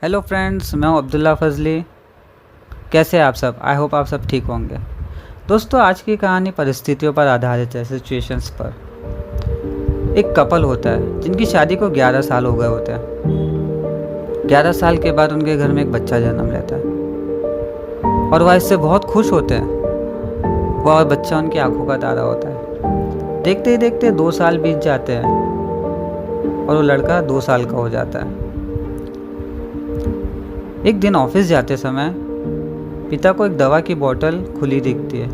Hello friends, मैं हूं अब्दुल्ला फजली। कैसे हैं आप सब? आई होप आप सब ठीक होंगे। दोस्तों, आज की कहानी परिस्थितियों पर आधारित है, सिचुएशंस पर। एक कपल होता है जिनकी शादी को 11 साल हो गए होते हैं। 11 साल के बाद उनके घर में एक बच्चा जन्म लेता है और वह इससे बहुत खुश होते हैं। वह और बच्चा उनकी आंखों का तारा होता है। देखते ही देखते 2 साल बीत जाते हैं और वो लड़का 2 साल का हो जाता है। एक दिन ऑफिस जाते समय पिता को एक दवा की बोतल खुली दिखती है।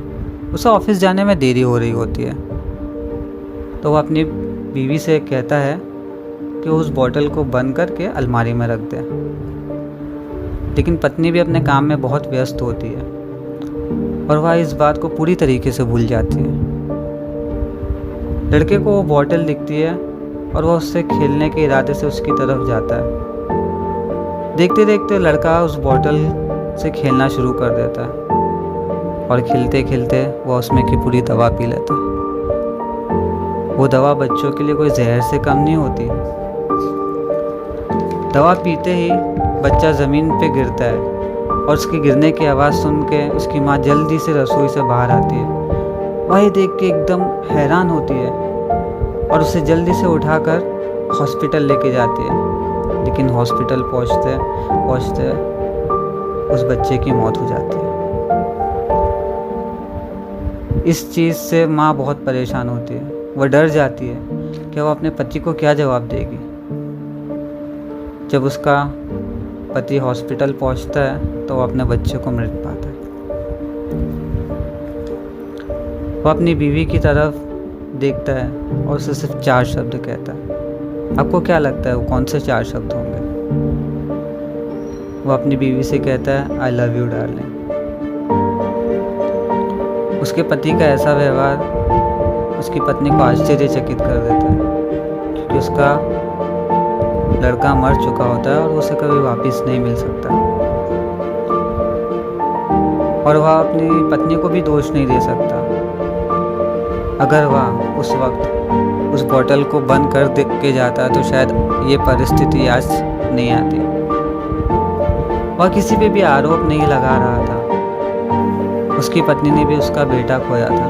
उसे ऑफिस जाने में देरी हो रही होती है, तो वह अपनी बीवी से कहता है कि उस बोतल को बंद करके अलमारी में रख दे। लेकिन पत्नी भी अपने काम में बहुत व्यस्त होती है और वह इस बात को पूरी तरीके से भूल जाती है। लड़के को वो बोतल दिखती है और वह उससे खेलने के इरादे से उसकी तरफ जाता है। देखते देखते लड़का उस बोतल से खेलना शुरू कर देता है और खेलते खेलते वह उसमें की पूरी दवा पी लेता है। वो दवा बच्चों के लिए कोई जहर से कम नहीं होती। दवा पीते ही बच्चा ज़मीन पे गिरता है और उसके गिरने की आवाज़ सुन के उसकी माँ जल्दी से रसोई से बाहर आती है। वही देख के एकदम हैरान होती है और उसे जल्दी से उठाकर हॉस्पिटल लेके जाती है। लेकिन हॉस्पिटल पहुंचते पहुंचते उस बच्चे की मौत हो जाती है। इस चीज़ से माँ बहुत परेशान होती है। वह डर जाती है कि वह अपने पति को क्या जवाब देगी। जब उसका पति हॉस्पिटल पहुंचता है तो वह अपने बच्चे को मृत पाता है। वह अपनी बीवी की तरफ देखता है और उसे सिर्फ 4 शब्द कहता है। आपको क्या लगता है वो कौन से 4 शब्द होंगे? वो अपनी बीवी से कहता है, आई लव यू डार्लिंग। उसके पति का ऐसा व्यवहार उसकी पत्नी को आश्चर्यचकित कर देता है, क्योंकि उसका लड़का मर चुका होता है और उसे कभी वापस नहीं मिल सकता। और वह अपनी पत्नी को भी दोष नहीं दे सकता। अगर वह उस वक्त उस बोतल को बंद कर दे के जाता तो शायद ये परिस्थिति आज नहीं आती। वह किसी पे भी आरोप नहीं लगा रहा था। उसकी पत्नी ने भी उसका बेटा खोया था।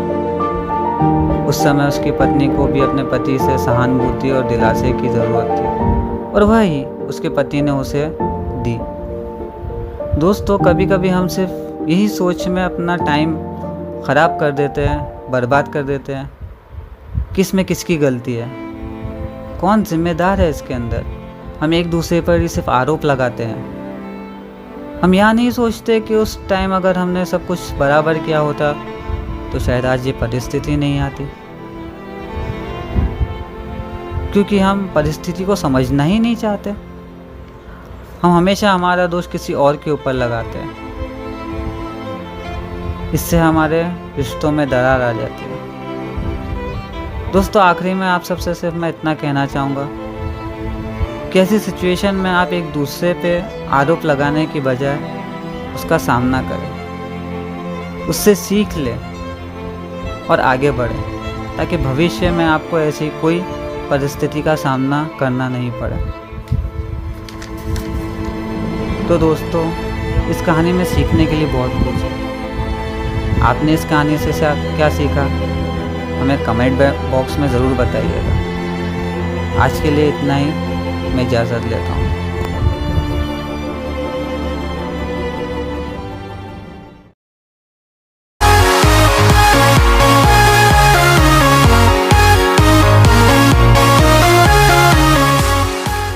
उस समय उसकी पत्नी को भी अपने पति से सहानुभूति और दिलासे की ज़रूरत थी और वही उसके पति ने उसे दी। दोस्तों, कभी कभी हम सिर्फ यही सोच में अपना टाइम ख़राब कर देते हैं, बर्बाद कर देते हैं। किस में किसकी गलती है, कौन जिम्मेदार है इसके अंदर। हम एक दूसरे पर ही सिर्फ आरोप लगाते हैं। हम यहाँ नहीं सोचते कि उस टाइम अगर हमने सब कुछ बराबर किया होता तो शायद आज ये परिस्थिति नहीं आती। क्योंकि हम परिस्थिति को समझना ही नहीं चाहते। हम हमेशा हमारा दोष किसी और के ऊपर लगाते हैं। इससे हमारे रिश्तों में दरार आ जाती है। दोस्तों, आखिरी में आप सबसे सिर्फ मैं इतना कहना चाहूँगा कि ऐसी सिचुएशन में आप एक दूसरे पे आरोप लगाने की बजाय उसका सामना करें, उससे सीख लें और आगे बढ़ें, ताकि भविष्य में आपको ऐसी कोई परिस्थिति का सामना करना नहीं पड़े। तो दोस्तों, इस कहानी में सीखने के लिए बहुत कुछ है। आपने इस कहानी से क्या सीखा, हमें कमेंट बॉक्स में ज़रूर बताइएगा। आज के लिए इतना ही, मैं इजाज़त लेता हूँ।